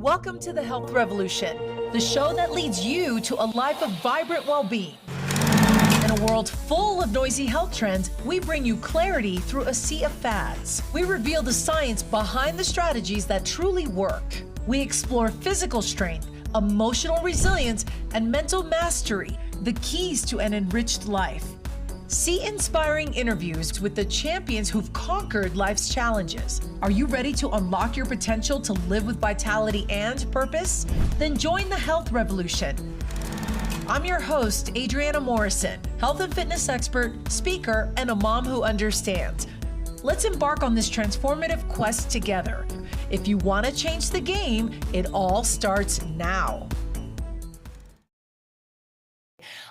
Welcome to the Health Revolution, the show that leads you to a life of vibrant well-being. In a world full of noisy health trends, we bring you clarity through a sea of fads. We reveal the science behind the strategies that truly work. We explore physical strength, emotional resilience, and mental mastery, the keys to an enriched life. See inspiring interviews with the champions who've conquered life's challenges. Are you ready to unlock your potential to live with vitality and purpose? Then join the Health Revolution. I'm your host, Adriana Morrison, health and fitness expert, speaker, and a mom who understands. Let's embark on this transformative quest together. If you want to change the game, it all starts now.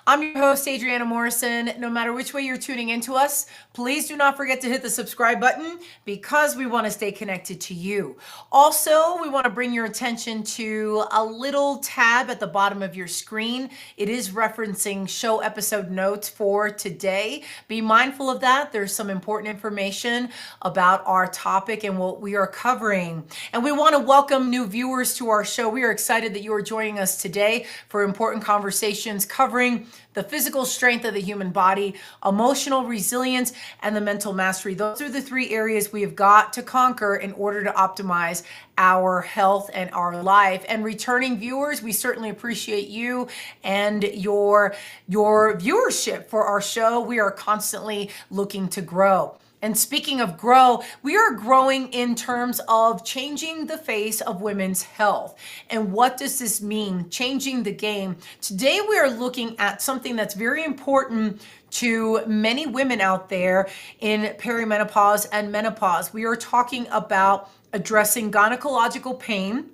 I'm your host, Adriana Morrison. No matter which way you're tuning into us, please do not forget to hit the subscribe button because we want to stay connected to you. Also, we want to bring your attention to a little tab at the bottom of your screen. It is referencing show episode notes for today. Be mindful of that. There's some important information about our topic and what we are covering. And we want to welcome new viewers to our show. We are excited that you are joining us today for important conversations covering the physical strength of the human body, emotional resilience, and the mental mastery. Those are the three areas we have got to conquer in order to optimize our health and our life. And returning viewers, we certainly appreciate you and your viewership for our show. We are constantly looking to grow. And speaking of grow, we are growing in terms of changing the face of women's health. And what does this mean? Changing the game. Today, we are looking at something that's very important to many women out there in perimenopause and menopause. We are talking about addressing gynecological pain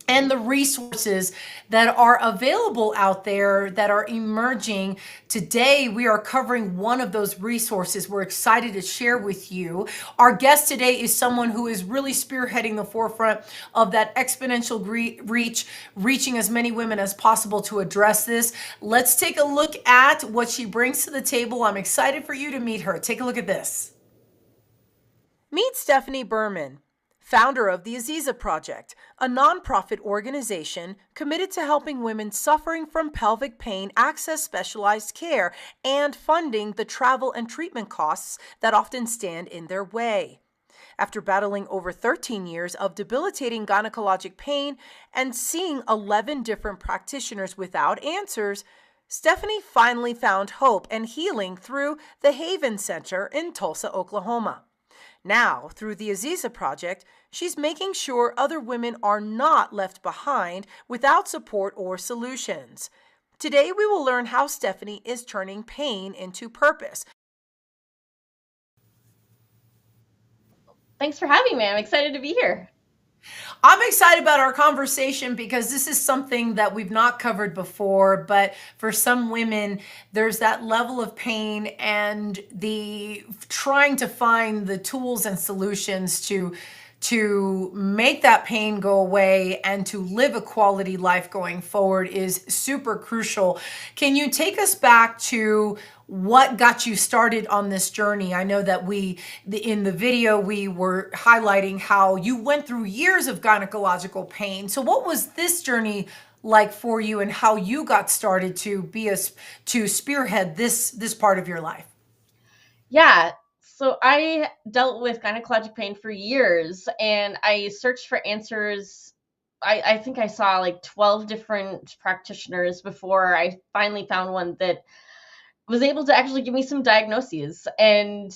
and the resources that are available out there that are emerging. Today, we are covering one of those resources we're excited to share with you. Our guest today is someone who is really spearheading the forefront of that exponential reaching as many women as possible to address this. Let's take a look at what she brings to the table. I'm excited for you to meet her. Take a look at this. Meet Stephanie Berman, founder of the AZIZA Project, a nonprofit organization committed to helping women suffering from pelvic pain access specialized care and funding the travel and treatment costs that often stand in their way. After battling over 13 years of debilitating gynecologic pain and seeing 11 different practitioners without answers, Stephanie finally found hope and healing through the Haven Center in Tulsa, Oklahoma. Now, through the AZIZA Project, she's making sure other women are not left behind without support or solutions. Today, we will learn how Stephanie is turning pain into purpose. Thanks for having me. I'm excited to be here. I'm excited about our conversation because this is something that we've not covered before, but for some women, there's that level of pain and the trying to find the tools and solutions to make that pain go away and to live a quality life going forward is super crucial. Can you take us back to what got you started on this journey? I know that in the video, we were highlighting how you went through years of gynecological pain. So what was this journey like for you and how you got started to spearhead this part of your life? Yeah. So I dealt with gynecologic pain for years and I searched for answers. I think I saw like 12 different practitioners before I finally found one that was able to actually give me some diagnoses. And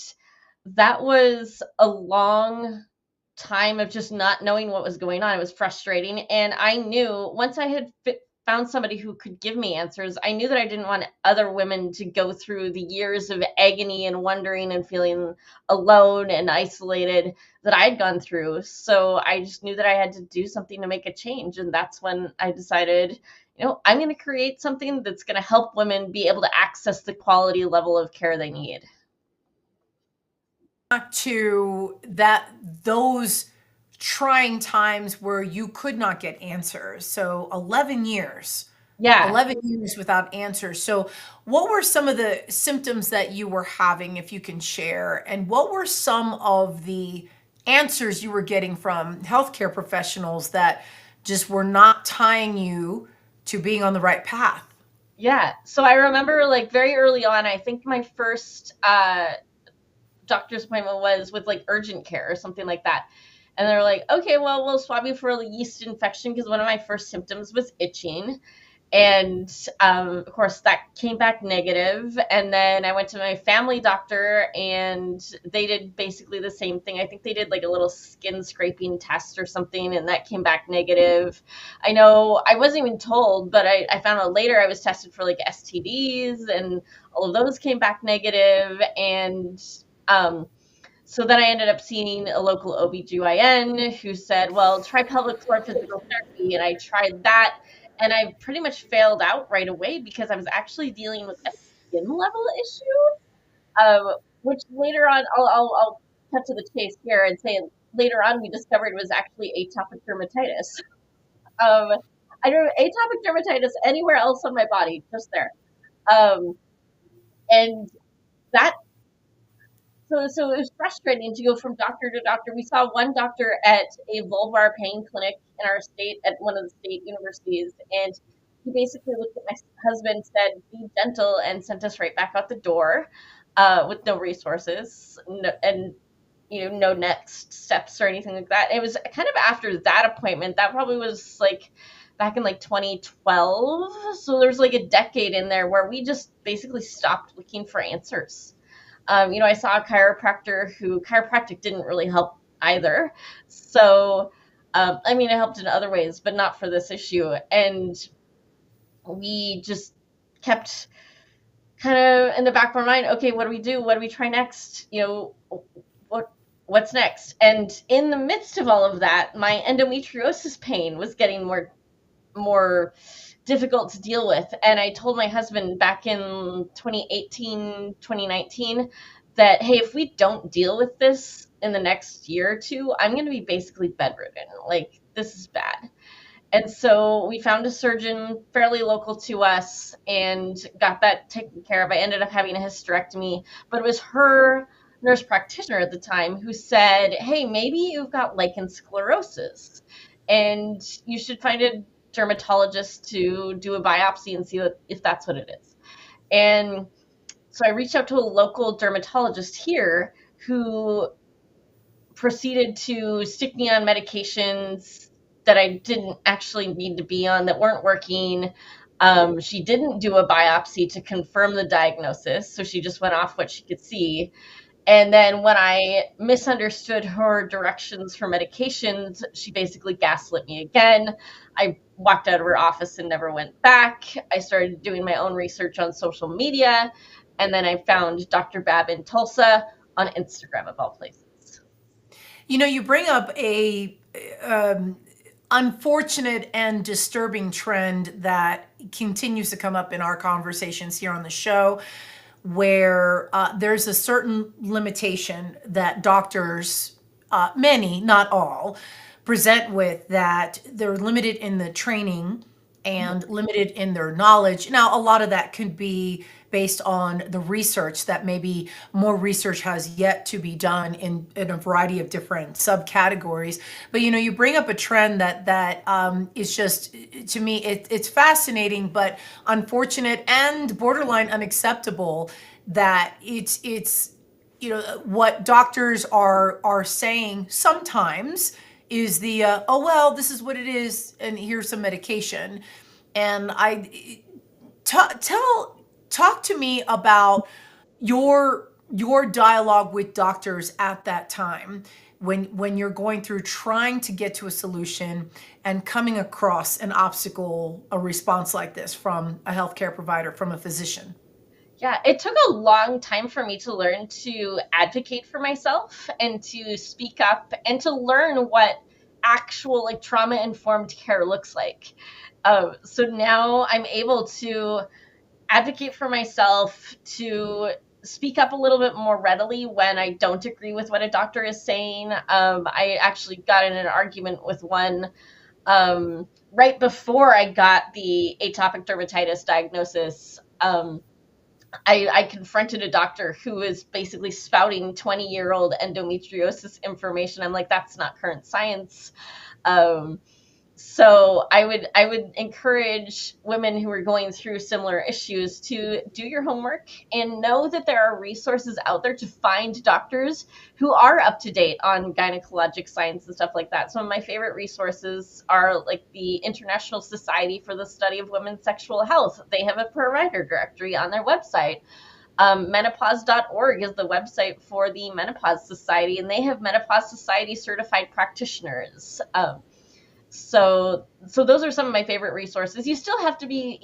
that was a long time of just not knowing what was going on. It was frustrating. And I knew once I had found somebody who could give me answers, I knew that I didn't want other women to go through the years of agony and wondering and feeling alone and isolated that I'd gone through. So I just knew that I had to do something to make a change. And that's when I decided, I'm going to create something that's going to help women be able to access the quality level of care they need. To those trying times where you could not get answers. So 11 years. Yeah. 11 years without answers. So what were some of the symptoms that you were having, if you can share? And what were some of the answers you were getting from healthcare professionals that just were not tying you to being on the right path. Yeah. So I remember like very early on, I think my first doctor's appointment was with like urgent care or something like that. And they're like, okay, well, we'll swab you for a yeast infection because one of my first symptoms was itching. And of course, that came back negative. And then I went to my family doctor, and they did basically the same thing. I think they did like a little skin scraping test or something, and that came back negative. I know I wasn't even told, but I found out later I was tested for like STDs, and all of those came back negative. And um, so then I ended up seeing a local OBGYN who said, well, try pelvic floor physical therapy. And I tried that, and I pretty much failed out right away because I was actually dealing with a skin level issue, which later on, I'll cut to the chase here and say later on we discovered was actually atopic dermatitis. Um, I don't atopic dermatitis anywhere else on my body, just there. Um, and that so it was frustrating to go from doctor to doctor. We saw one doctor at a vulvar pain clinic in our state at one of the state universities, and he basically looked at my husband, said, "Be gentle," and sent us right back out the door with no resources and no next steps or anything like that. It was kind of after that appointment. That probably was like back in like 2012. So there's like a decade in there where we just basically stopped looking for answers. I saw a chiropractor who chiropractic didn't really help either. So, it helped in other ways, but not for this issue. And we just kept kind of in the back of our mind, okay, what do we do? What do we try next? What's next? And in the midst of all of that, my endometriosis pain was getting more difficult to deal with. And I told my husband back in 2018, 2019 that, hey, if we don't deal with this in the next year or two, I'm going to be basically bedridden. Like, this is bad. And so we found a surgeon fairly local to us and got that taken care of. I ended up having a hysterectomy, but it was her nurse practitioner at the time who said, hey, maybe you've got lichen sclerosis and you should find a dermatologist to do a biopsy and see if that's what it is. And so I reached out to a local dermatologist here who proceeded to stick me on medications that I didn't actually need to be on, that weren't working. She didn't do a biopsy to confirm the diagnosis, so she just went off what she could see. And then when I misunderstood her directions for medications, she basically gaslit me again. I walked out of her office and never went back. I started doing my own research on social media, and then I found Dr. Bab in Tulsa on Instagram, of all places. You bring up a unfortunate and disturbing trend that continues to come up in our conversations here on the show, where there's a certain limitation that doctors, many, not all, present with, that they're limited in the training and limited in their knowledge. Now, a lot of that could be based on the research, that maybe more research has yet to be done in a variety of different subcategories. But you bring up a trend that is just, to me, it's fascinating, but unfortunate and borderline unacceptable, that it's what doctors are saying sometimes is the oh well, this is what it is and here's some medication. And talk to me about your dialogue with doctors at that time, when you're going through trying to get to a solution and coming across an obstacle, a response like this from a healthcare provider, from a physician. Yeah, it took a long time for me to learn to advocate for myself and to speak up and to learn what actual like trauma informed care looks like. So now I'm able to advocate for myself, to speak up a little bit more readily when I don't agree with what a doctor is saying. I actually got in an argument with one right before I got the atopic dermatitis diagnosis. I confronted a doctor who was basically spouting 20-year-old endometriosis information. I'm like, that's not current science. Um, so I would encourage women who are going through similar issues to do your homework and know that there are resources out there to find doctors who are up to date on gynecologic science and stuff like that. Some of my favorite resources are like the International Society for the Study of Women's Sexual Health. They have a provider directory on their website. Menopause.org is the website for the Menopause Society, and they have Menopause Society certified practitioners. So those are some of my favorite resources. You still have to be,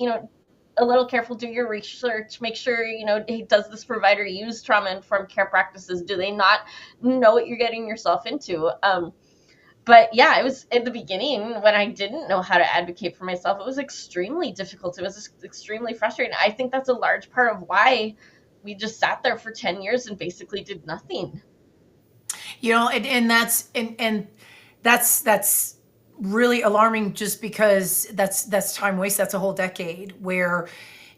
a little careful, do your research, make sure, hey, does this provider use trauma informed care practices? Do they not know what you're getting yourself into? But yeah, it was in the beginning when I didn't know how to advocate for myself. It was extremely difficult. It was extremely frustrating. I think that's a large part of why we just sat there for 10 years and basically did nothing. And that's really alarming, just because that's time waste. That's a whole decade where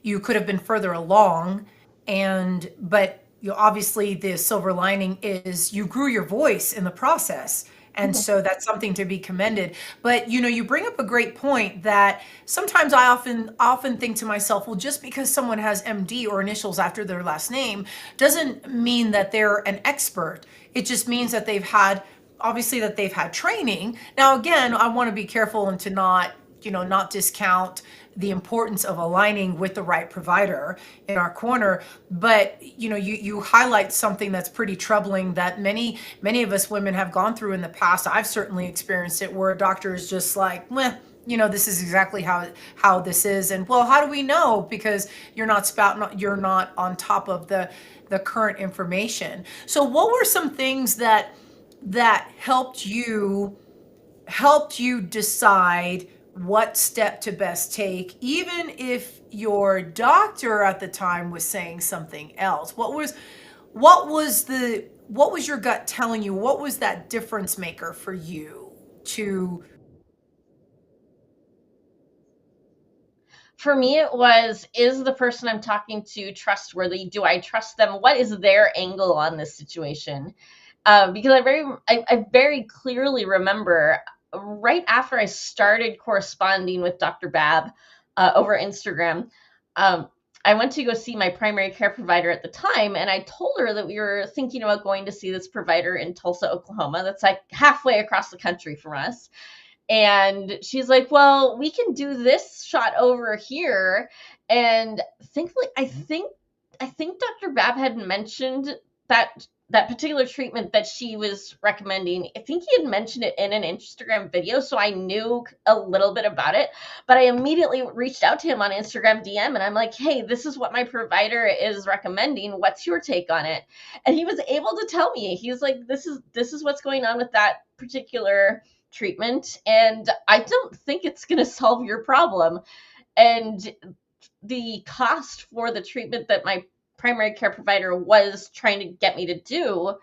you could have been further along. But obviously the silver lining is you grew your voice in the process. And so that's something to be commended. But you bring up a great point that sometimes I often think to myself, well, just because someone has MD or initials after their last name doesn't mean that they're an expert. It just means that they've had training. Now, again, I want to be careful and to not discount the importance of aligning with the right provider in our corner. But you highlight something that's pretty troubling that many of us women have gone through in the past. I've certainly experienced it, where a doctor is just like, meh, this is exactly how this is. And well, how do we know? Because you're not on top of the current information. So what were some things that helped you decide what step to best take, even if your doctor at the time was saying something else? What was your gut telling you? What was that difference maker for you to? For me, it was, is the person I'm talking to trustworthy? Do I trust them? What is their angle on this situation? Because I very clearly remember right after I started corresponding with Dr. Bab over Instagram, I went to go see my primary care provider at the time, and I told her that we were thinking about going to see this provider in Tulsa, Oklahoma. That's like halfway across the country from us. And she's like, well, we can do this shot over here. And thankfully, I think Dr. Bab had mentioned that particular treatment that she was recommending. I think he had mentioned it in an Instagram video, so I knew a little bit about it. But I immediately reached out to him on Instagram DM, and I'm like, hey, this is what my provider is recommending. What's your take on it? And he was able to tell me. He was like, this is what's going on with that particular treatment, and I don't think it's going to solve your problem. And the cost for the treatment that my primary care provider was trying to get me to do,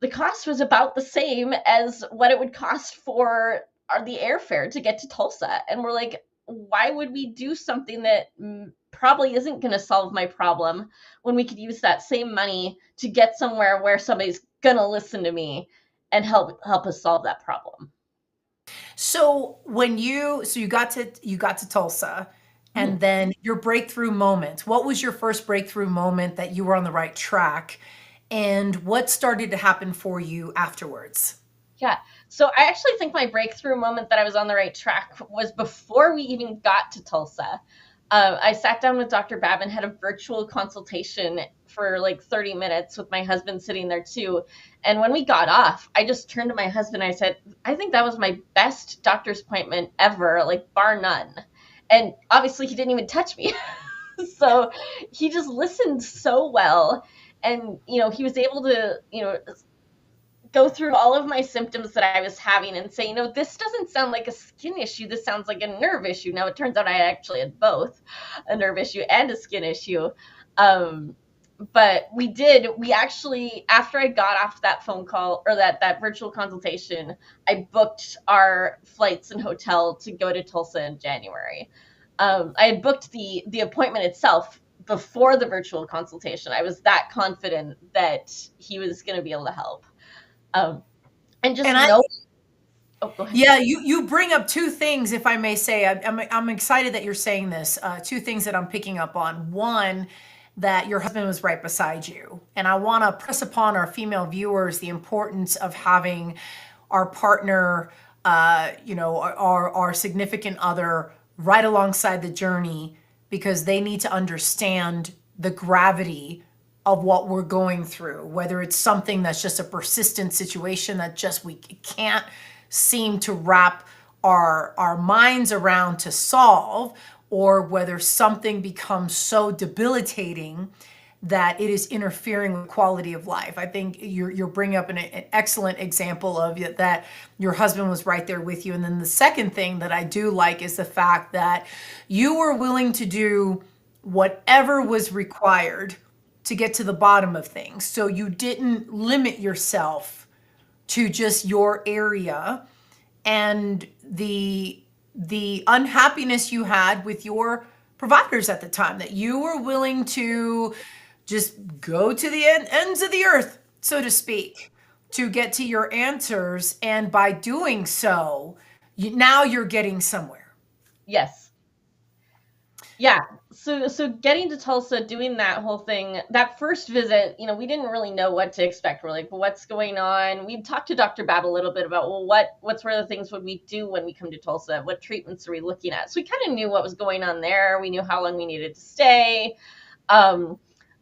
the cost was about the same as what it would cost for the airfare to get to Tulsa. And we're like, why would we do something that probably isn't going to solve my problem when we could use that same money to get somewhere where somebody's going to listen to me and help us solve that problem? So you got to Tulsa, and Mhm. then your breakthrough moment. What was your first breakthrough moment that you were on the right track, and what started to happen for you afterwards? Yeah. So I actually think my breakthrough moment that I was on the right track was before we even got to Tulsa. I sat down with Dr. Bab and had a virtual consultation for like 30 minutes with my husband sitting there too. And when we got off, I just turned to my husband and I said, I think that was my best doctor's appointment ever, like bar none. And obviously, he didn't even touch me. So he just listened so well. And, he was able to, go through all of my symptoms that I was having and say, this doesn't sound like a skin issue. This sounds like a nerve issue. Now, it turns out I actually had both a nerve issue and a skin issue. But we actually, after I got off that phone call or that virtual consultation, I booked our flights and hotel to go to Tulsa in January. I had booked the appointment itself before the virtual consultation. I was that confident that he was going to be able to help. Um, and just And I, know, oh, go ahead. yeah, you bring up two things, if I may say. I'm excited that you're saying this. Two things that I'm picking up on. One, that your husband was right beside you, and I want to press upon our female viewers the importance of having our partner, our significant other, right alongside the journey, because they need to understand the gravity of what we're going through, whether it's something that's just a persistent situation that just we can't seem to wrap our minds around to solve, or whether something becomes so debilitating that it is interfering with quality of life. I think you're bringing up an excellent example of that your husband was right there with you. And then the second thing that I do like is the fact that you were willing to do whatever was required to get to the bottom of things. So you didn't limit yourself to just your area, and the unhappiness you had with your providers at the time, that you were willing to just go to the ends of the earth, so to speak, to get to your answers. And by doing so, now you're getting somewhere. Yes. Yeah. So getting to Tulsa, doing that whole thing, that first visit, we didn't really know what to expect. We're like, well, what's going on? We talked to Dr. Babb a little bit about, well, what sort of things would we do when we come to Tulsa? What treatments are we looking at? So we kind of knew what was going on there. We knew how long we needed to stay.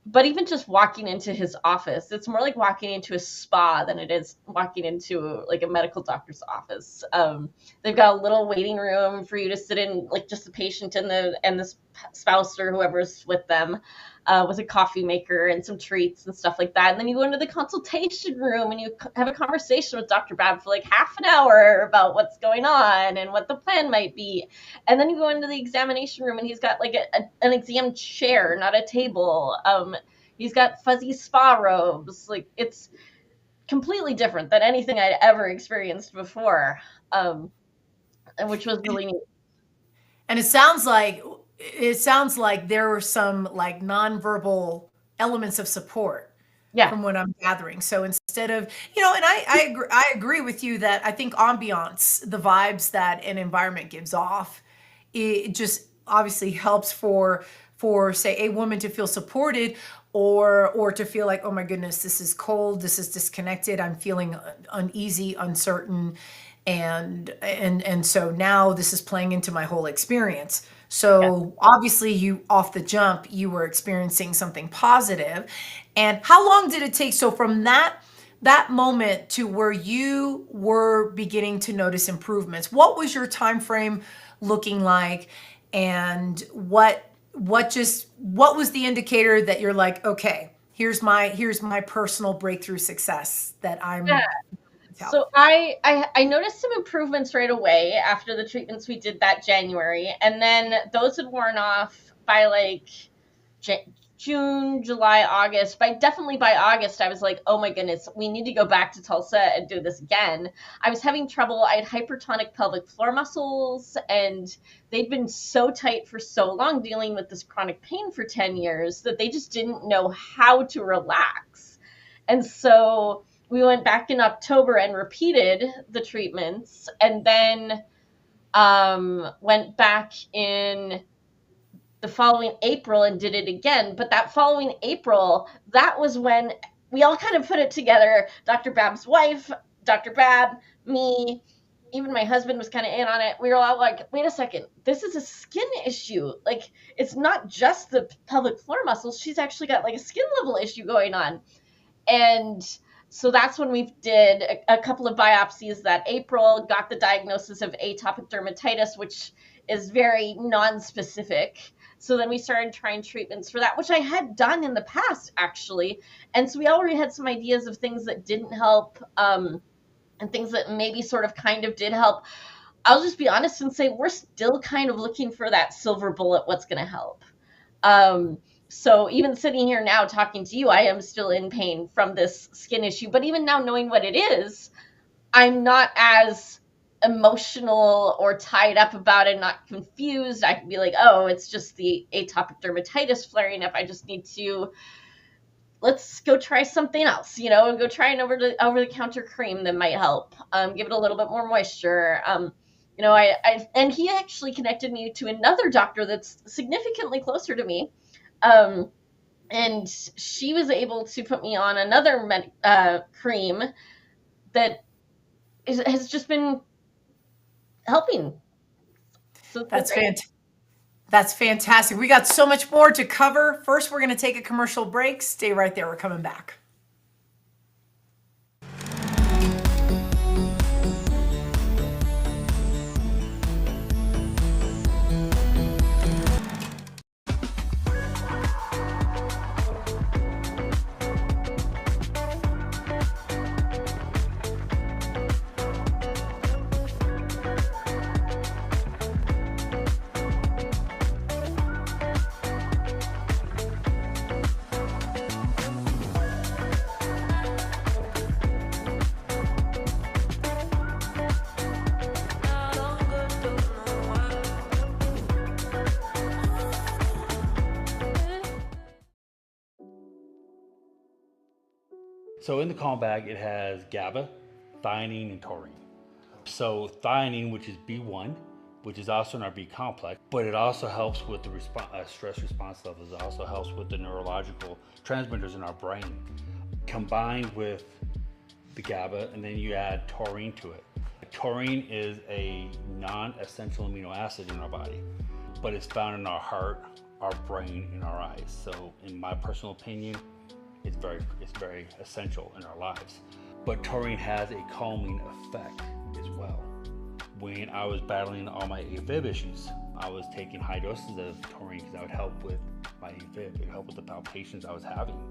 But even just walking into his office, it's more like walking into a spa than it is walking into like a medical doctor's office. They've got a little waiting room for you to sit in, like just the patient and the spouse or whoever's with them, with a coffee maker and some treats and stuff like that. And then you go into the consultation room and you have a conversation with Dr. Babb for like half an hour about what's going on and what the plan might be. And then you go into the examination room and he's got like an exam chair, not a table. He's got fuzzy spa robes. Like, it's completely different than anything I'd ever experienced before, which was really neat. And it sounds like there were some like nonverbal elements of support Yeah. from what I'm gathering. So instead of, and I agree with you that I think ambiance, the vibes that an environment gives off, it just obviously helps for say a woman to feel supported, or to feel like, oh my goodness, this is cold, this is disconnected, I'm feeling uneasy, uncertain, and so now this is playing into my whole experience. So obviously you off the jump, you were experiencing something positive. And how long did it take? So from that moment to where you were beginning to notice improvements, what was your time frame looking like? And what was the indicator that you're like, okay, here's my personal breakthrough success that I'm Yeah. So I noticed some improvements right away after the treatments we did that January, and then those had worn off by like June, July, August. Definitely by August, I was like, oh my goodness, we need to go back to Tulsa and do this again. I was having trouble. I had hypertonic pelvic floor muscles, and they'd been so tight for so long, dealing with this chronic pain for 10 years, that they just didn't know how to relax. And so we went back in October and repeated the treatments, and then went back in the following April and did it again. But that following April, that was when we all kind of put it together. Dr. Babb's wife, Dr. Babb, me, even my husband was kind of in on it. We were all like, wait a second, this is a skin issue. Like, it's not just the pelvic floor muscles. She's actually got like a skin level issue going on. And so that's when we did a couple of biopsies that April, got the diagnosis of atopic dermatitis, which is very non-specific. So then we started trying treatments for that, which I had done in the past, actually. And so we already had some ideas of things that didn't help, and things that maybe sort of kind of did help. I'll just be honest and say we're still kind of looking for that silver bullet, what's going to help. So even sitting here now talking to you, I am still in pain from this skin issue. But even now knowing what it is, I'm not as emotional or tied up about it, not confused, I can be like, oh, it's just the atopic dermatitis flaring up. I just need to, let's go try something else, go try an over the counter cream that might help. Give it a little bit more moisture. And he actually connected me to another doctor that's significantly closer to me. And she was able to put me on another cream that has just been helping. So it's been That's great. fantastic. That's fantastic. We got so much more to cover. First, we're going to take a commercial break. Stay right there. We're coming back. So in the calm bag, it has GABA, theanine, and taurine. So theanine, which is B1, which is also in our B complex, but it also helps with the stress response levels. It also helps with the neurological transmitters in our brain. Combined with the GABA, and then you add taurine to it. Taurine is a non-essential amino acid in our body, but it's found in our heart, our brain, and our eyes. So in my personal opinion, it's very essential in our lives. But taurine has a calming effect as well. When I was battling all my AFib issues, I was taking high doses of taurine because that would help with my AFib. It would help with the palpitations I was having.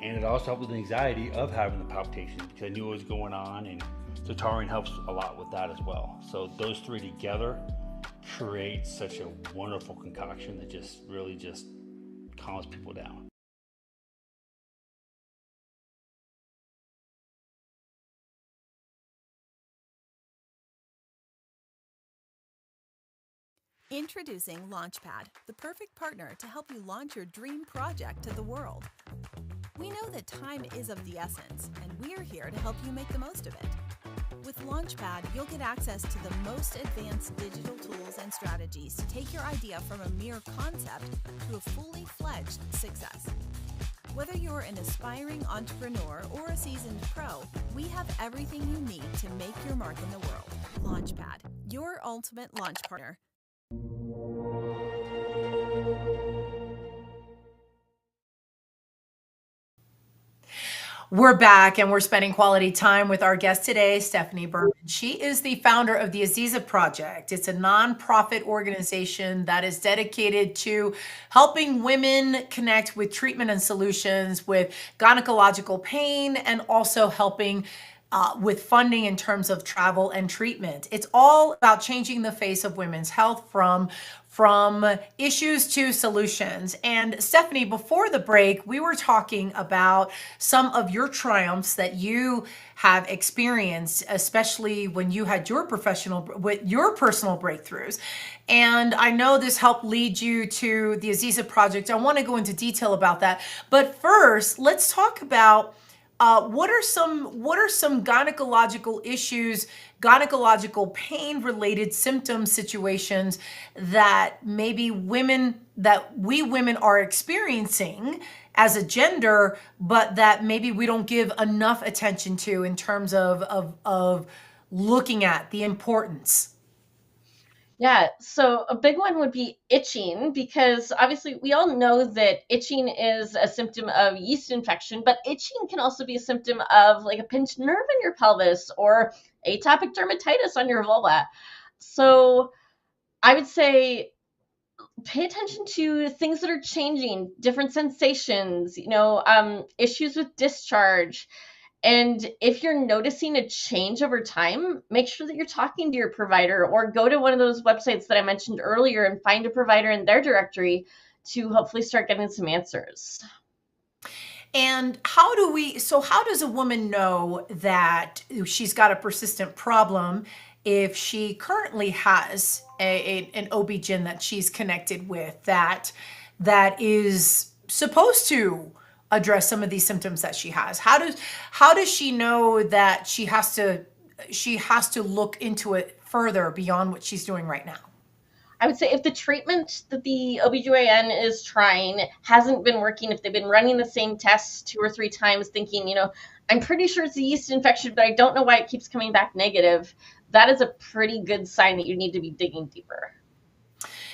And it also helped with the anxiety of having the palpitations because I knew what was going on, and so taurine helps a lot with that as well. So those three together create such a wonderful concoction that really calms people down. Introducing Launchpad, the perfect partner to help you launch your dream project to the world. We know that time is of the essence, and we're here to help you make the most of it. With Launchpad, you'll get access to the most advanced digital tools and strategies to take your idea from a mere concept to a fully fledged success. Whether you're an aspiring entrepreneur or a seasoned pro, we have everything you need to make your mark in the world. Launchpad, your ultimate launch partner. We're back and we're spending quality time with our guest today, Stephanie Berman. She is the founder of the AZIZA Project. It's a nonprofit organization that is dedicated to helping women connect with treatment and solutions with gynecological pain, and also helping with funding in terms of travel and treatment. It's all about changing the face of women's health from issues to solutions. And Stephanie, before the break, we were talking about some of your triumphs that you have experienced, especially when you had your personal breakthroughs. And I know this helped lead you to the AZIZA Project. I want to go into detail about that. But first, let's talk about what are some gynecological issues, gynecological pain related symptom situations that maybe we women are experiencing as a gender, but that maybe we don't give enough attention to in terms of looking at the importance? Yeah, so a big one would be itching, because obviously we all know that itching is a symptom of yeast infection, but itching can also be a symptom of like a pinched nerve in your pelvis or atopic dermatitis on your vulva. So I would say pay attention to things that are changing, different sensations, issues with discharge. And if you're noticing a change over time, make sure that you're talking to your provider, or go to one of those websites that I mentioned earlier and find a provider in their directory to hopefully start getting some answers. And how does a woman know that she's got a persistent problem? if she currently has an OB-GYN that she's connected with that is supposed to address some of these symptoms that she has? How does she know that she has to look into it further beyond what she's doing right now? I would say if the treatment that the OBGYN is trying hasn't been working, if they've been running the same tests 2 or 3 times thinking, I'm pretty sure it's a yeast infection, but I don't know why it keeps coming back negative, that is a pretty good sign that you need to be digging deeper.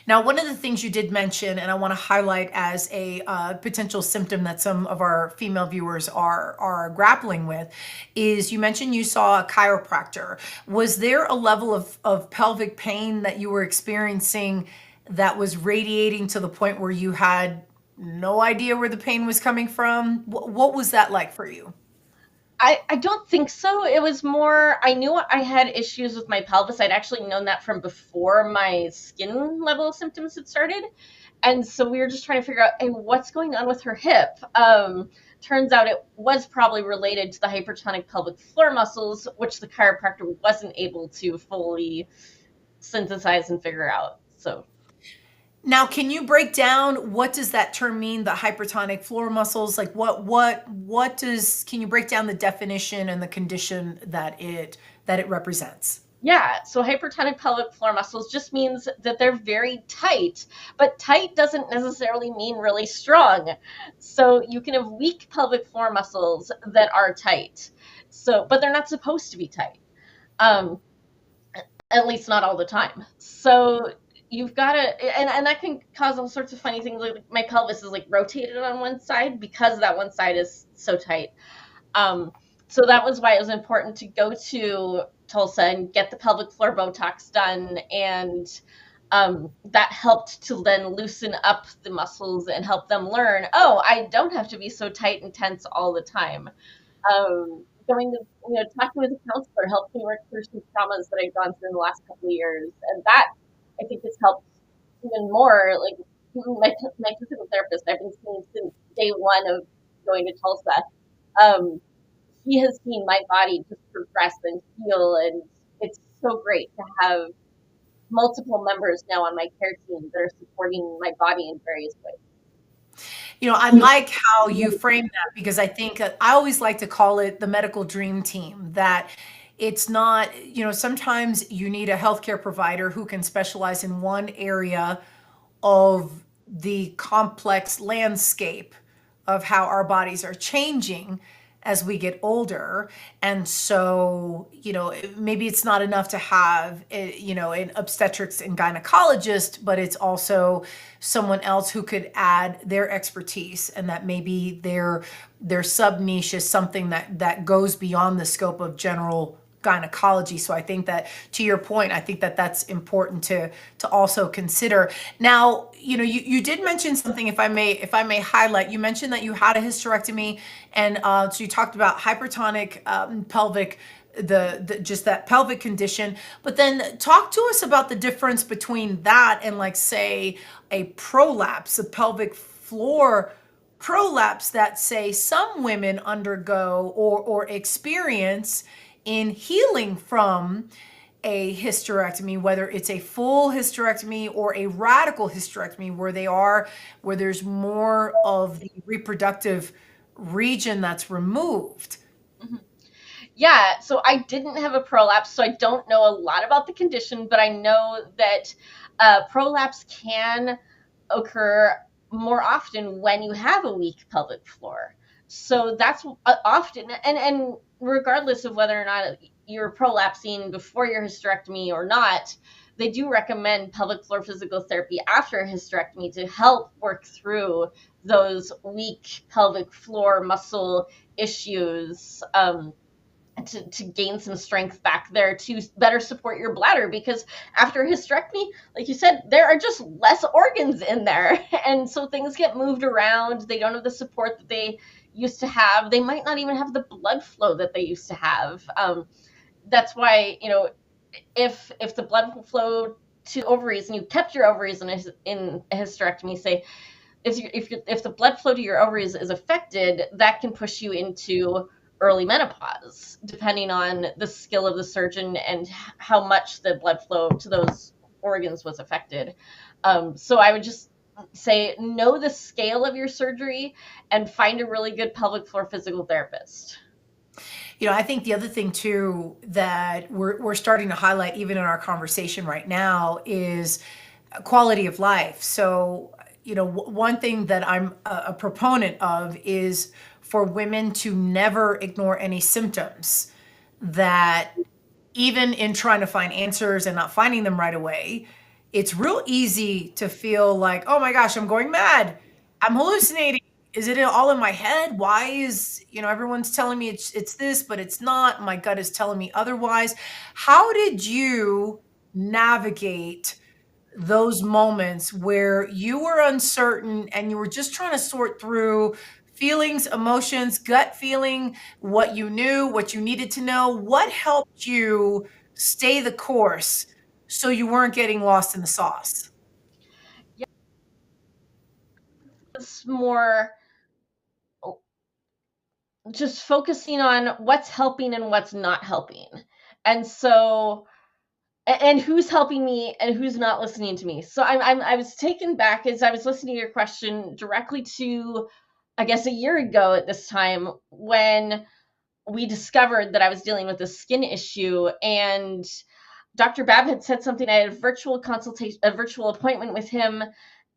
Now, one of the things you did mention, and I want to highlight as a potential symptom that some of our female viewers are grappling with, is you mentioned you saw a chiropractor. Was there a level of pelvic pain that you were experiencing that was radiating to the point where you had no idea where the pain was coming from? What was that like for you? I don't think so. It was more, I knew I had issues with my pelvis. I'd actually known that from before my skin level symptoms had started. And so we were just trying to figure out, hey, what's going on with her hip? Turns out it was probably related to the hypertonic pelvic floor muscles, which the chiropractor wasn't able to fully synthesize and figure out. So Now, can you break down what does that term mean, the hypertonic floor muscles? Like can you break down the definition and the condition that it represents? yeah, so hypertonic pelvic floor muscles just means that they're very tight, but tight doesn't necessarily mean really strong. So you can have weak pelvic floor muscles that are tight. So, but they're not supposed to be tight. At least not all the time. So you've got to, and that can cause all sorts of funny things. Like my pelvis is like rotated on one side because that one side is so tight. So that was why it was important to go to Tulsa and get the pelvic floor Botox done. And that helped to then loosen up the muscles and help them learn, oh, I don't have to be so tight and tense all the time. Going to, talking with a counselor helped me work through some traumas that I've gone through in the last couple of years. And that, I think, has helped even more. Like my physical therapist I've been seeing since day one of going to Tulsa. He has seen my body just progress and heal, and it's so great to have multiple members now on my care team that are supporting my body in various ways. I like how you frame that, because I think I always like to call it the medical dream team, that it's not, sometimes you need a healthcare provider who can specialize in one area of the complex landscape of how our bodies are changing as we get older. And so, maybe it's not enough to have, an obstetrics and gynecologist, but it's also someone else who could add their expertise, and that maybe their sub niche is something that goes beyond the scope of general gynecology. So I think that, to your point, I think that that's important to also consider. Now, you did mention something, if I may highlight. You mentioned that you had a hysterectomy, and so you talked about hypertonic pelvic, just that pelvic condition. But then talk to us about the difference between that and, like, say, a prolapse, a pelvic floor prolapse that, say, some women undergo or experience in healing from a hysterectomy, whether it's a full hysterectomy or a radical hysterectomy, where there's more of the reproductive region that's removed. Mm-hmm. Yeah, so I didn't have a prolapse, so I don't know a lot about the condition, but I know that prolapse can occur more often when you have a weak pelvic floor. So that's often, and regardless of whether or not you're prolapsing before your hysterectomy or not, they do recommend pelvic floor physical therapy after a hysterectomy to help work through those weak pelvic floor muscle issues, to gain some strength back there to better support your bladder, because after a hysterectomy, like you said, there are just less organs in there. And so things get moved around. They don't have the support that they used to have. They might not even have the blood flow that they used to have. That's why, if the blood flow to ovaries, and you kept your ovaries in a hysterectomy, say, if the blood flow to your ovaries is affected, that can push you into early menopause, depending on the skill of the surgeon and how much the blood flow to those organs was affected. So I would just say, know the scale of your surgery and find a really good pelvic floor physical therapist. I think the other thing too that we're starting to highlight even in our conversation right now is quality of life. So, one thing that I'm a proponent of is for women to never ignore any symptoms, that even in trying to find answers and not finding them right away, it's real easy to feel like, oh my gosh, I'm going mad. I'm hallucinating. Is it all in my head? Why is, everyone's telling me it's this, but it's not. My gut is telling me otherwise. How did you navigate those moments where you were uncertain and you were just trying to sort through feelings, emotions, gut feeling, what you knew, what you needed to know? What helped you stay the course so you weren't getting lost in the sauce? It's more just focusing on what's helping and what's not helping. And so, and who's helping me and who's not listening to me. So I was taken back as I was listening to your question directly to, I guess, a year ago at this time, when we discovered that I was dealing with a skin issue, and Dr. Babb had said something. I had a virtual consultation, a virtual appointment with him.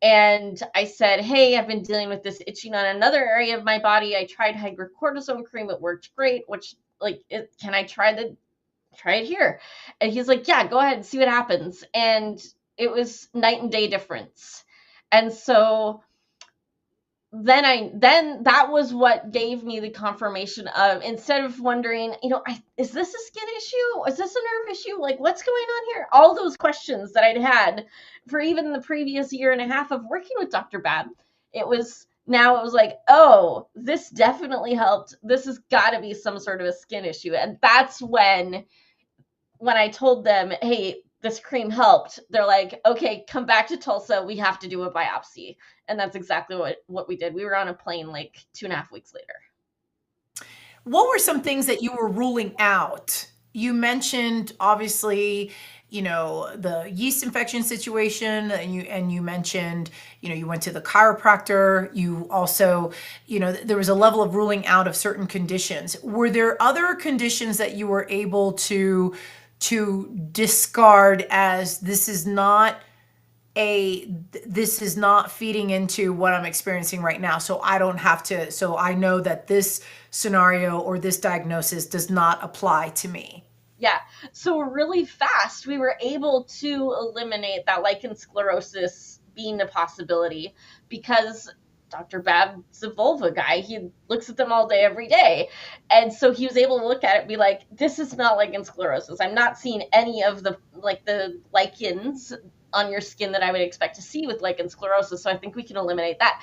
And I said, hey, I've been dealing with this itching on another area of my body. I tried hydrocortisone cream. It worked great. Can I try it here? And he's like, yeah, go ahead and see what happens. And it was night and day difference. And so then that was what gave me the confirmation of, instead of wondering, is this a skin issue? Is this a nerve issue? Like, what's going on here? All those questions that I'd had for even the previous year and a half of working with Dr. Babb, it was like, oh, this definitely helped. This has got to be some sort of a skin issue. And that's when I told them, hey, this cream helped, they're like, okay, come back to Tulsa. We have to do a biopsy. And that's exactly what we did. We were on a plane like 2.5 weeks later. What were some things that you were ruling out? You mentioned, obviously, the yeast infection situation, and you mentioned, you went to the chiropractor. You also, there was a level of ruling out of certain conditions. Were there other conditions that you were able to discard as this is not feeding into what I'm experiencing right now, so I know that this scenario or this diagnosis does not apply to me? Yeah. So really fast, we were able to eliminate that lichen sclerosis being a possibility, because Dr. Babb's a vulva guy. He looks at them all day, every day. And so he was able to look at it and be like, this is not lichen sclerosis. I'm not seeing any of the lichens on your skin that I would expect to see with lichen sclerosis. So I think we can eliminate that.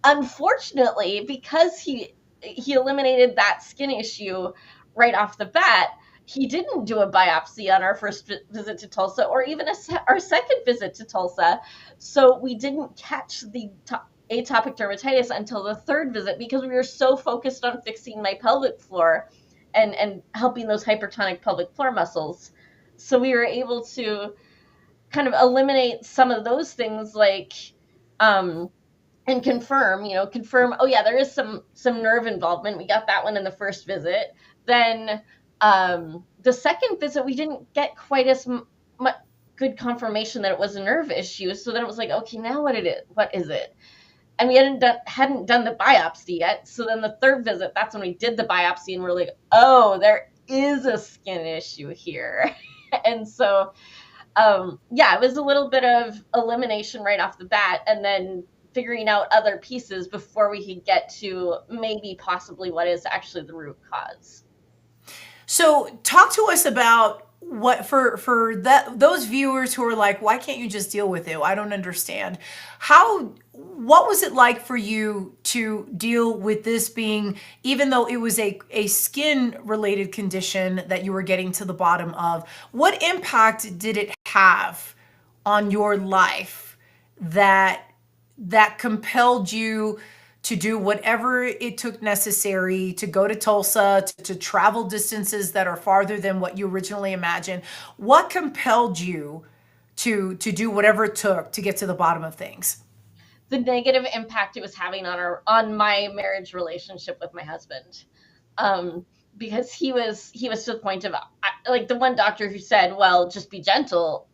Unfortunately, because he eliminated that skin issue right off the bat, he didn't do a biopsy on our first visit to Tulsa, or even our second visit to Tulsa. So we didn't catch the atopic dermatitis until the third visit, because we were so focused on fixing my pelvic floor and helping those hypertonic pelvic floor muscles. So we were able to kind of eliminate some of those things, and confirm, oh yeah, there is some nerve involvement. We got that one in the first visit. Then the second visit, we didn't get quite as much good confirmation that it was a nerve issue. So then it was like, okay, now what is it? And we hadn't done the biopsy yet. So then the third visit, that's when we did the biopsy, and we're like, oh, there is a skin issue here. And so, it was a little bit of elimination right off the bat, and then figuring out other pieces before we could get to maybe possibly what is actually the root cause. So talk to us about what, for those viewers who are like, why can't you just deal with it? I don't understand. What was it like for you to deal with this being, even though it was a skin related condition that you were getting to the bottom of, what impact did it have on your life that compelled you to do whatever it took necessary to go to Tulsa, to travel distances that are farther than what you originally imagined. What compelled you to do whatever it took to get to the bottom of things? The negative impact it was having on my marriage relationship with my husband. Um, because he was to the point of like the one doctor who said, "Well, just be gentle."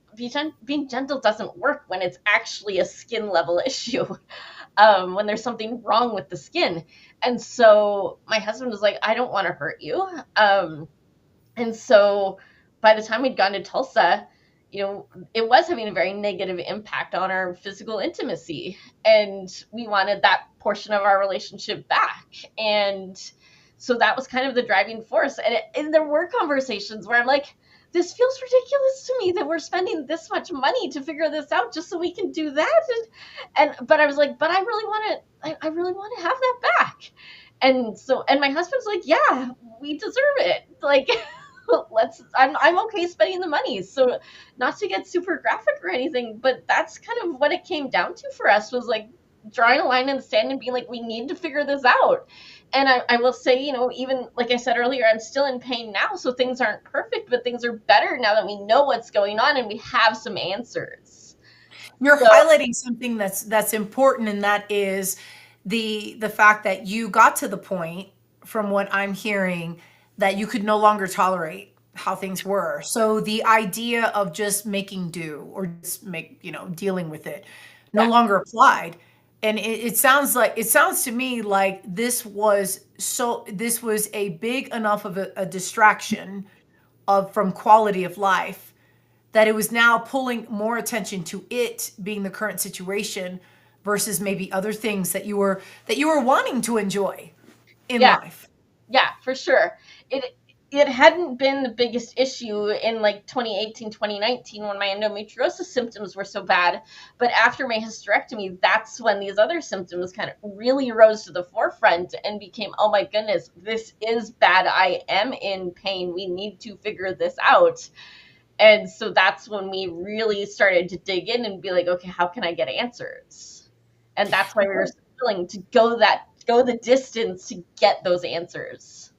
Being gentle doesn't work when it's actually a skin level issue. When there's something wrong with the skin. And so my husband was like, "I don't want to hurt you." And so by the time we'd gone to Tulsa, it was having a very negative impact on our physical intimacy. And we wanted that portion of our relationship back. And so that was kind of the driving force. And there were conversations where I'm like, this feels ridiculous to me that we're spending this much money to figure this out just so we can do that. But I was like, but I really want to have that back. And my husband's like, yeah, we deserve it. Like, I'm okay spending the money. So not to get super graphic or anything, but that's kind of what it came down to for us, was like drawing a line in the sand and being like, we need to figure this out. And I will say, even like I said earlier, I'm still in pain now. So things aren't perfect, but things are better now that we know what's going on and we have some answers. You're highlighting something that's important, and that is the fact that you got to the point, from what I'm hearing, that you could no longer tolerate how things were. So the idea of just making do, or just dealing with it, no longer applied. And it sounds to me like this was a big enough of a distraction from quality of life, that it was now pulling more attention to it being the current situation versus maybe other things that you were wanting to enjoy in life. Yeah, for sure. It hadn't been the biggest issue in like 2018, 2019 when my endometriosis symptoms were so bad. But after my hysterectomy, that's when these other symptoms kind of really rose to the forefront and became, oh my goodness, this is bad. I am in pain. We need to figure this out. And so that's when we really started to dig in and be like, okay, how can I get answers? And that's why we were willing to go the distance to get those answers.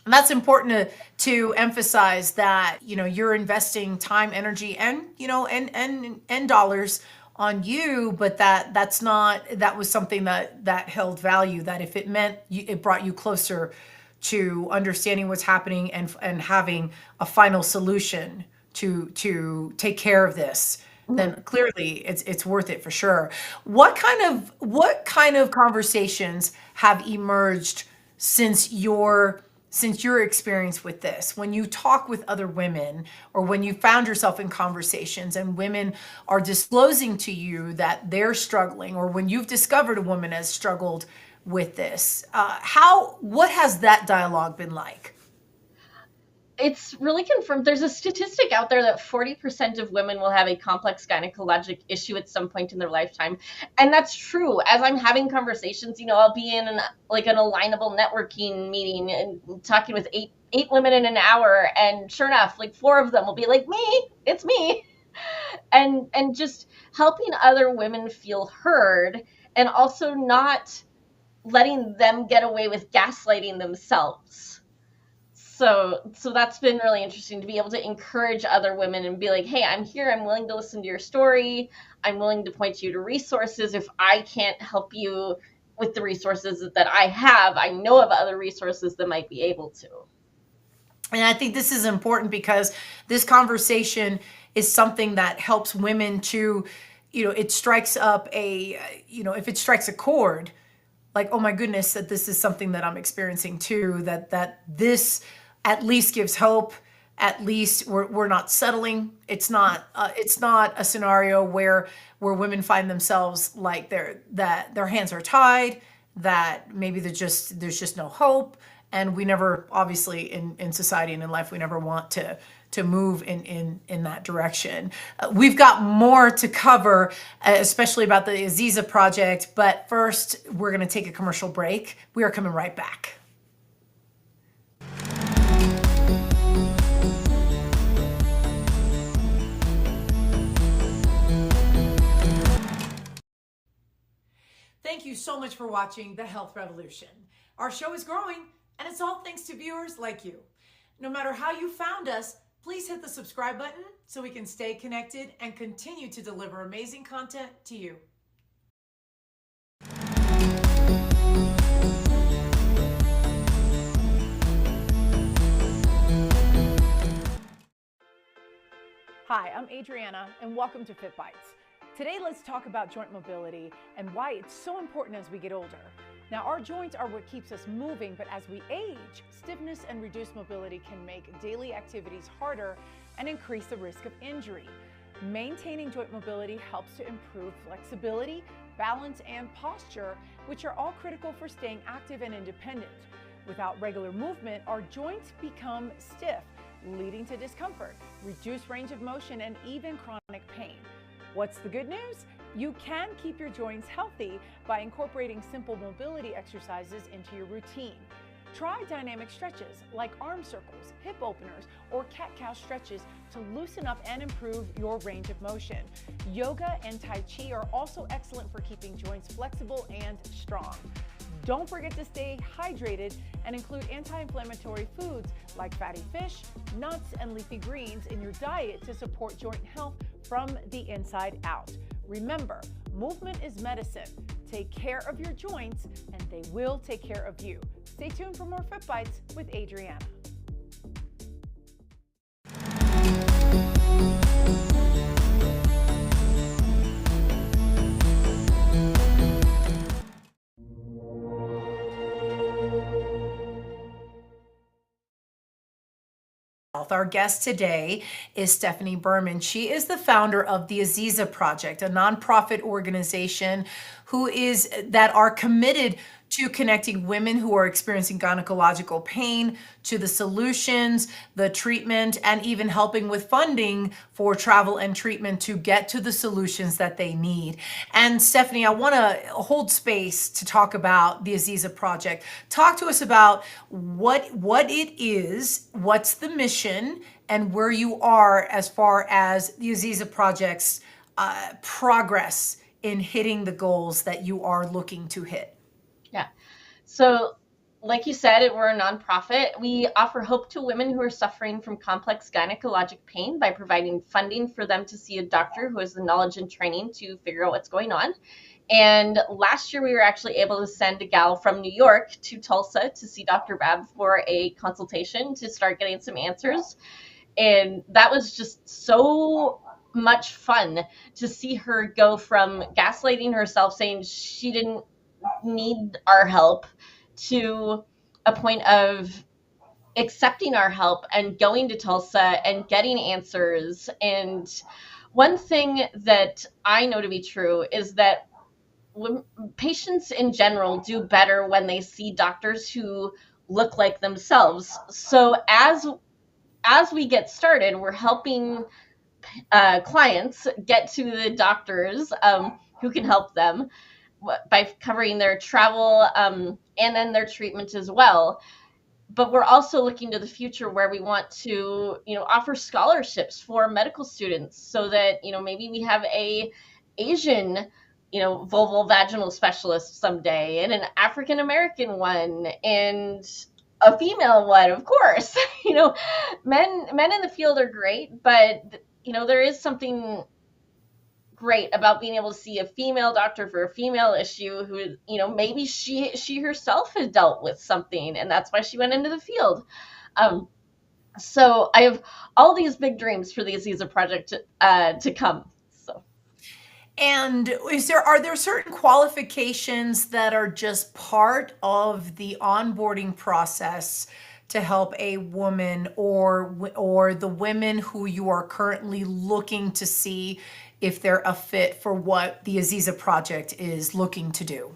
And that's important to emphasize, that you're investing time, energy, and and dollars on you, but that was something that held value. That if it meant it brought you closer to understanding what's happening and having a final solution to take care of this, then clearly it's worth it for sure. What kind of conversations have emerged since your experience with this? When you talk with other women, or when you found yourself in conversations and women are disclosing to you that they're struggling, or when you've discovered a woman has struggled with this, what has that dialogue been like? It's really confirmed. There's a statistic out there that 40% of women will have a complex gynecologic issue at some point in their lifetime. And that's true. As I'm having conversations, I'll be in an alignable networking meeting and talking with eight women in an hour. And sure enough, like 4 of them will be like, it's me. And just helping other women feel heard, and also not letting them get away with gaslighting themselves. So that's been really interesting, to be able to encourage other women and be like, hey, I'm here. I'm willing to listen to your story. I'm willing to point you to resources. If I can't help you with the resources that I have, I know of other resources that might be able to. And I think this is important, because this conversation is something that helps women to, it strikes up if it strikes a chord, like, oh my goodness, that this is something that I'm experiencing too, that this at least gives hope. At least we're not settling. It's not a scenario where women find themselves like their hands are tied, that maybe there's just no hope. And we never, obviously in society and in life, we never want to move in that direction. We've got more to cover, especially about the AZIZA Project. But first, we're going to take a commercial break. We are coming right back. Thank you so much for watching The Health Revolution. Our show is growing, and it's all thanks to viewers like you. No matter how you found us, please hit the subscribe button so we can stay connected and continue to deliver amazing content to you. Hi, I'm Adriana, and welcome to Fit Bites. Today, let's talk about joint mobility and why it's so important as we get older. Now, our joints are what keeps us moving, but as we age, stiffness and reduced mobility can make daily activities harder and increase the risk of injury. Maintaining joint mobility helps to improve flexibility, balance, and posture, which are all critical for staying active and independent. Without regular movement, our joints become stiff, leading to discomfort, reduced range of motion, and even chronic pain. What's the good news? You can keep your joints healthy by incorporating simple mobility exercises into your routine. Try dynamic stretches like arm circles, hip openers, or cat-cow stretches to loosen up and improve your range of motion. Yoga and Tai Chi are also excellent for keeping joints flexible and strong. Don't forget to stay hydrated and include anti-inflammatory foods like fatty fish, nuts, and leafy greens in your diet to support joint health from the inside out. Remember, movement is medicine. Take care of your joints and they will take care of you. Stay tuned for more Fit Bites with Adriana. Our guest today is Stephanie Berman. She is the founder of the AZIZA Project, a nonprofit organization that are committed to connecting women who are experiencing gynecological pain to the solutions, the treatment, and even helping with funding for travel and treatment to get to the solutions that they need. And Stephanie, I want to hold space to talk about the AZIZA Project. Talk to us about what it is, what's the mission, and where you are as far as the AZIZA Project's progress in hitting the goals that you are looking to hit. Yeah. So, like you said, we're a nonprofit. We offer hope to women who are suffering from complex gynecologic pain by providing funding for them to see a doctor who has the knowledge and training to figure out what's going on. And last year, we were actually able to send a gal from New York to Tulsa to see Dr. Bab for a consultation to start getting some answers. And that was just so much fun to see her go from gaslighting herself, saying she didn't need our help, to a point of accepting our help and going to Tulsa and getting answers. And one thing that I know to be true is that patients in general do better when they see doctors who look like themselves. So as we get started, we're helping clients get to the doctors who can help them by covering their travel and then their treatment as well. But we're also looking to the future where we want to, offer scholarships for medical students so that, maybe we have a Asian, vulvovaginal specialist someday, and an African American one, and a female one, of course. Men in the field are great, but there is something great about being able to see a female doctor for a female issue who, maybe she herself has dealt with something, and that's why she went into the field. So I have all these big dreams for the AZIZA Project to come. So. And are there certain qualifications that are just part of the onboarding process to help a woman or the women who you are currently looking to see if they're a fit for what the AZIZA Project is looking to do?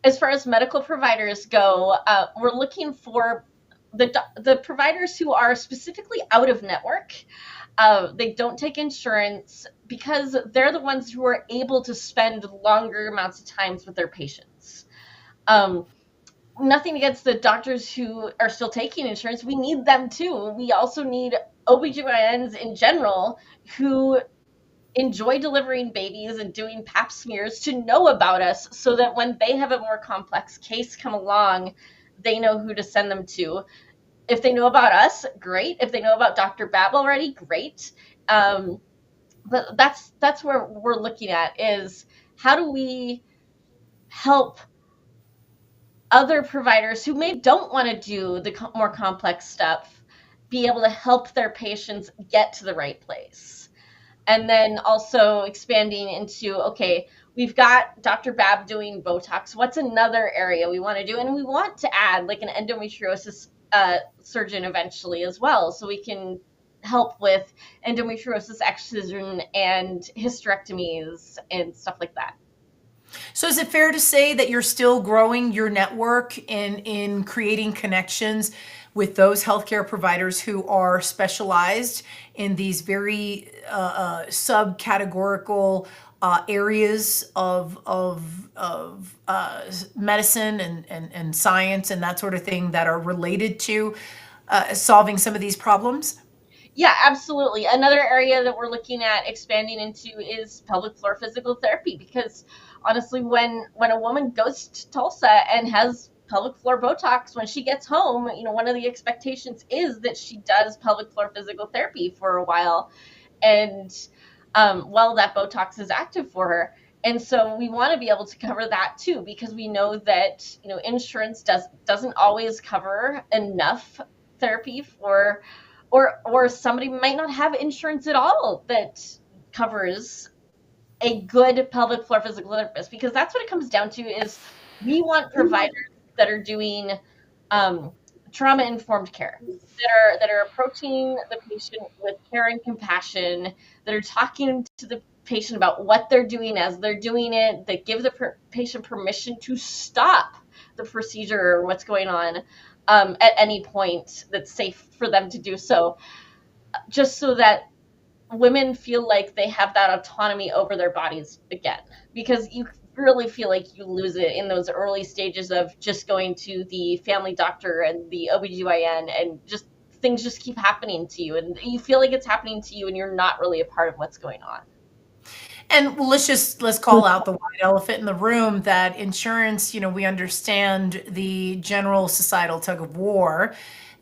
As far as medical providers go, we're looking for the providers who are specifically out of network. They don't take insurance because they're the ones who are able to spend longer amounts of times with their patients. Nothing against the doctors who are still taking insurance. We need them too. We also need OBGYNs in general who enjoy delivering babies and doing pap smears to know about us, so that when they have a more complex case come along, they know who to send them to. If they know about us, great. If they know about Dr. Bab already, great. But that's where we're looking at, is how do we help other providers who maybe don't want to do the more complex stuff be able to help their patients get to the right place. And then also expanding into, okay, we've got Dr. Bab doing Botox. What's another area we want to do? And we want to add like an endometriosis surgeon eventually as well, so we can help with endometriosis excision and hysterectomies and stuff like that. So is it fair to say that you're still growing your network in creating connections with those healthcare providers who are specialized in these very subcategorical areas of medicine and science and that sort of thing that are related to solving some of these problems? Yeah, absolutely. Another area that we're looking at expanding into is pelvic floor physical therapy, because honestly, when a woman goes to Tulsa and has pelvic floor Botox, when she gets home, one of the expectations is that she does pelvic floor physical therapy for a while, and while that Botox is active for her. And so we want to be able to cover that too, because we know that insurance doesn't always cover enough therapy for, or somebody might not have insurance at all that covers a good pelvic floor physical therapist, because that's what it comes down to. Is we want providers that are doing trauma informed care, that are approaching the patient with care and compassion, that are talking to the patient about what they're doing as they're doing it, that give the patient permission to stop the procedure or what's going on at any point that's safe for them to do so, just so that women feel like they have that autonomy over their bodies again, because you really feel like you lose it in those early stages of just going to the family doctor and the OBGYN, and just things just keep happening to you, and you feel like it's happening to you and you're not really a part of what's going on. And let's call out the white elephant in the room, that insurance, we understand the general societal tug of war,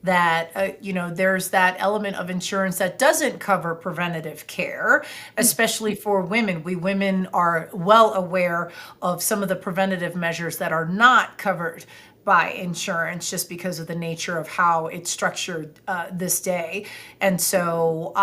that there's that element of insurance that doesn't cover preventative care, especially for women. We women are well aware of some of the preventative measures that are not covered by insurance, just because of the nature of how it's structured this day. And so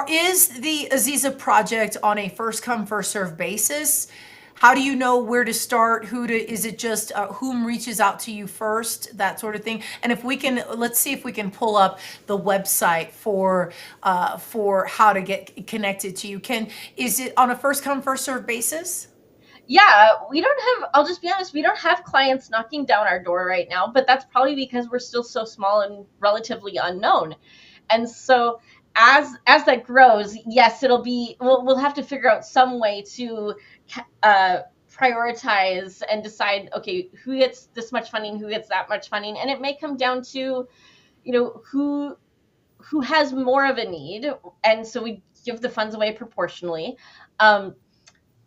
is the AZIZA Project on a first come, first serve basis? How do you know where to start? Is it just whom reaches out to you first, that sort of thing? And if we can, let's see if we can pull up the website for how to get connected to you. Is it on a first come, first serve basis? Yeah, I'll just be honest, we don't have clients knocking down our door right now, but that's probably because we're still so small and relatively unknown. And so as that grows, yes, we'll have to figure out some way to prioritize and decide, okay, who gets this much funding, who gets that much funding. And it may come down to, who has more of a need. And so we give the funds away proportionally.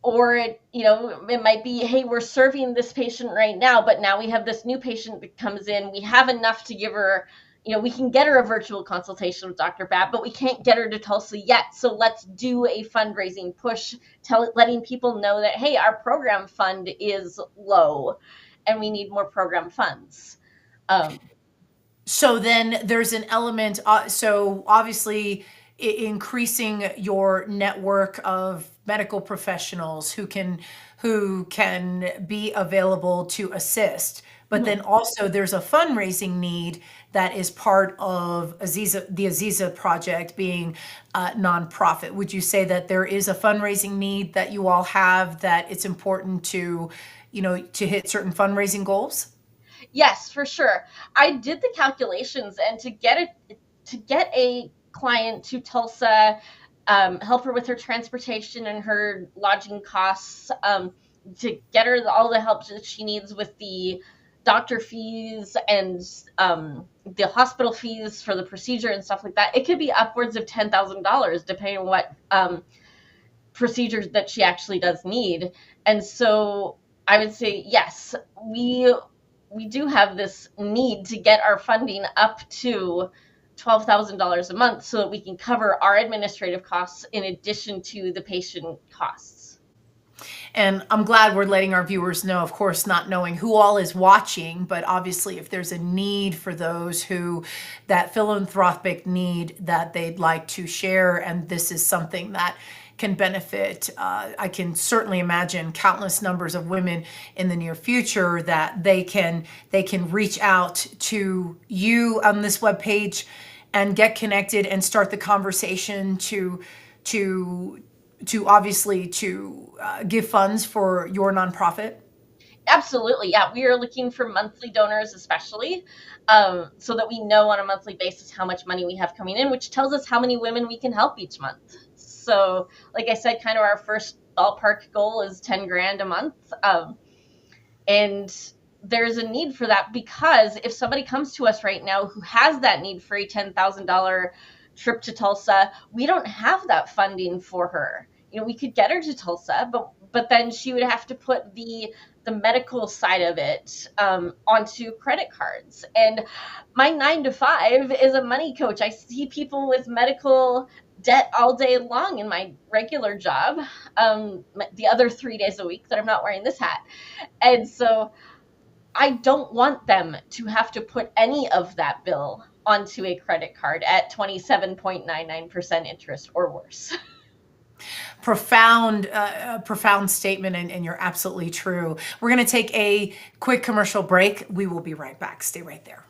Or it might be, hey, we're serving this patient right now, but now we have this new patient that comes in. We have enough to give her, we can get her a virtual consultation with Dr. Bab, but we can't get her to Tulsa yet. So let's do a fundraising push, letting people know that, hey, our program fund is low and we need more program funds. So then there's an element, so obviously increasing your network of medical professionals who can be available to assist. But then also there's a fundraising need that is part of AZIZA, the AZIZA Project being a nonprofit. Would you say that there is a fundraising need that you all have, that it's important to hit certain fundraising goals? Yes, for sure. I did the calculations, and to get a client to Tulsa, help her with her transportation and her lodging costs, to get her all the help that she needs with the doctor fees and the hospital fees for the procedure and stuff like that, it could be upwards of $10,000, depending on what procedures that she actually does need. And so I would say, yes, we do have this need to get our funding up to $12,000 a month so that we can cover our administrative costs in addition to the patient costs. And I'm glad we're letting our viewers know, of course, not knowing who all is watching, but obviously if there's a need for those who, that philanthropic need that they'd like to share, and this is something that can benefit, I can certainly imagine countless numbers of women in the near future, that they can reach out to you on this webpage and get connected and start the conversation to obviously give funds for your nonprofit. Absolutely. Yeah. We are looking for monthly donors, especially so that we know on a monthly basis how much money we have coming in, which tells us how many women we can help each month. So like I said, kind of our first ballpark goal is 10 grand a month. And there's a need for that, because if somebody comes to us right now who has that need for a $10,000 trip to Tulsa, we don't have that funding for her. You know, we could get her to Tulsa, but then she would have to put the medical side of it onto credit cards. And my 9 to 5 is a money coach. I see people with medical debt all day long in my regular job, the other 3 days a week that I'm not wearing this hat. And so I don't want them to have to put any of that bill onto a credit card at 27.99% interest or worse. Profound statement, and you're absolutely true. We're going to take a quick commercial break. We will be right back. Stay right there.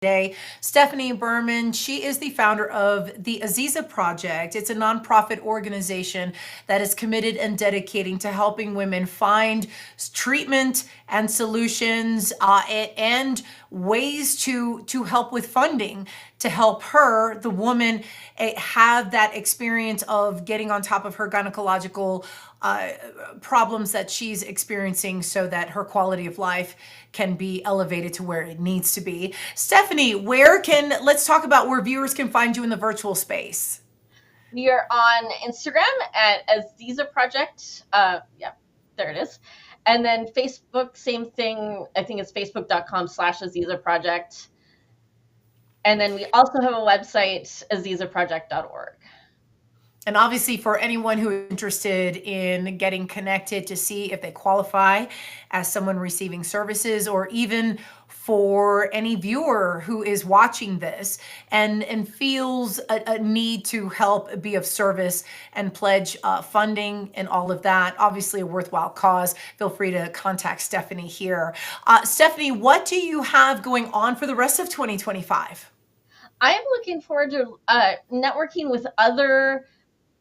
Today, Stephanie Berman, she is the founder of the AZIZA Project. It's a nonprofit organization that is committed and dedicating to helping women find treatment and solutions and ways to help with funding to help her, the woman, have that experience of getting on top of her gynecological problems that she's experiencing so that her quality of life can be elevated to where it needs to be. Stephanie, let's talk about where viewers can find you in the virtual space. We are on Instagram at AZIZA Project. Yeah, there it is. And then Facebook, same thing. I think it's facebook.com/AZIZA Project. And then we also have a website, azizaproject.org. And obviously for anyone who is interested in getting connected to see if they qualify as someone receiving services, or even for any viewer who is watching this and feels a need to help be of service and pledge funding and all of that, obviously a worthwhile cause, feel free to contact Stephanie here. Stephanie, what do you have going on for the rest of 2025? I am looking forward to networking with other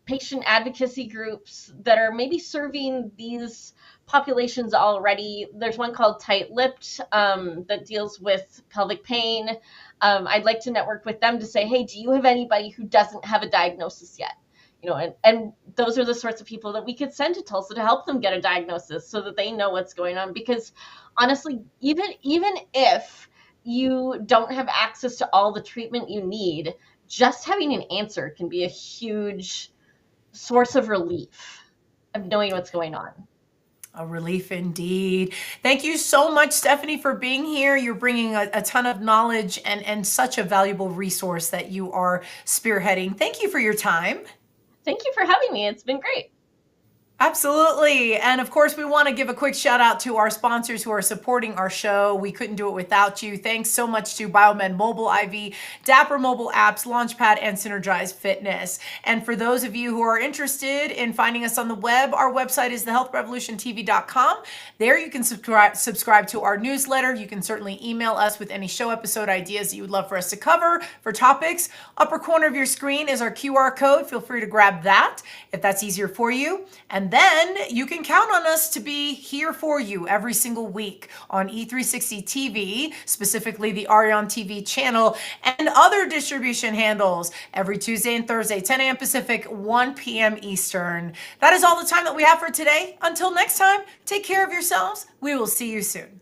patient advocacy groups that are maybe serving these populations already. There's one called Tight Lipped that deals with pelvic pain. I'd like to network with them to say, hey, do you have anybody who doesn't have a diagnosis yet? You know, and those are the sorts of people that we could send to Tulsa to help them get a diagnosis so that they know what's going on. Because honestly, even if you don't have access to all the treatment you need, just having an answer can be a huge source of relief of knowing what's going on. A relief indeed. Thank you so much, Stephanie, for being here. You're bringing a ton of knowledge and such a valuable resource that you are spearheading. Thank you for your time. Thank you for having me. It's been great. Absolutely. And of course, we want to give a quick shout out to our sponsors who are supporting our show. We couldn't do it without you. Thanks so much to Biomed Mobile IV, Dapper Mobile Apps, Launchpad, and Synergize Fitness. And for those of you who are interested in finding us on the web, our website is thehealthrevolutiontv.com. There you can subscribe to our newsletter. You can certainly email us with any show episode ideas that you would love for us to cover for topics. Upper corner of your screen is our QR code. Feel free to grab that if that's easier for you. And then you can count on us to be here for you every single week on E360 TV, specifically the Arion TV channel, and other distribution handles every Tuesday and Thursday, 10 a.m. Pacific, 1 p.m. Eastern. That is all the time that we have for today. Until next time, take care of yourselves. We will see you soon.